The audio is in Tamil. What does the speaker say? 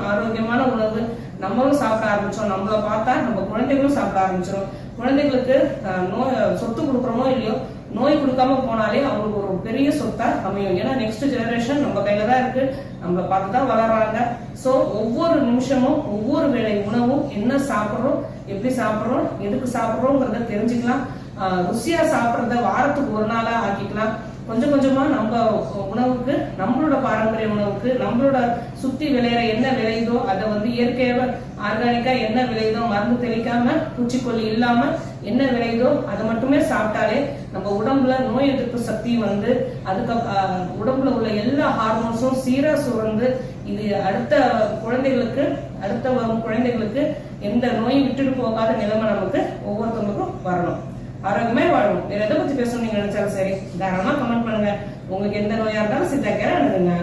ஆரோக்கியமான உணவு நம்மளும் சாப்பிட ஆரம்பிச்சோம், நம்மளை பார்த்தா நம்ம குழந்தைகளும் சாப்பிட ஆரம்பிச்சிடும். குழந்தைகளுக்கு சொத்து கொடுக்குறோமோ இல்லையோ, நோய் கொடுக்காம போனாலே அவங்களுக்கு ஒரு பெரிய சொத்தா அமையும். ஏன்னா நெக்ஸ்ட் ஜெனரேஷன் நம்ம கையில தான் இருக்கு, நம்மளை பார்த்துதான் வளர்றாங்க. சோ ஒவ்வொரு நிமிஷமும் ஒவ்வொரு வேளை உணவும் என்ன சாப்பிட்றோம், எப்படி சாப்பிட்றோம், எதுக்கு சாப்பிட்றோங்கிறத தெரிஞ்சுக்கலாம். ருசியா சாப்பிட்றத வாரத்துக்கு ஒரு நாளா ஆக்கிக்கலாம். கொஞ்சம் கொஞ்சமா நம்ம உணவுக்கு, நம்மளோட பாரம்பரிய உணவுக்கு, நம்மளோட சுத்தி விளையிற என்ன விளையுதோ அதை இயற்கையாக ஆர்கானிக்கா என்ன விளையுதோ, மருந்து தெளிக்காம பூச்சிக்கொல்லி இல்லாம என்ன விளையுதோ அதை மட்டுமே சாப்பிட்டாலே நம்ம உடம்புல நோய் எதிர்ப்பு சக்தி அதுக்கு உடம்புல உள்ள எல்லா ஹார்மோன்ஸும் சீரா சுரந்து இது அடுத்த வரும் குழந்தைகளுக்கு எந்த நோயும் விட்டுட்டு போகாத நிலைமை நமக்கு ஒவ்வொருத்தவங்களுக்கும் வரணும். ஆரோக்கியமே வாழும். வேற எதை பத்தி பேசணும் நீங்க நினைச்சாலும் சரி, தாராளமா கமெண்ட் பண்ணுங்க. உங்களுக்கு எந்த நோயா இருந்தாலும் சித்தா கேர் அணுகுங்க.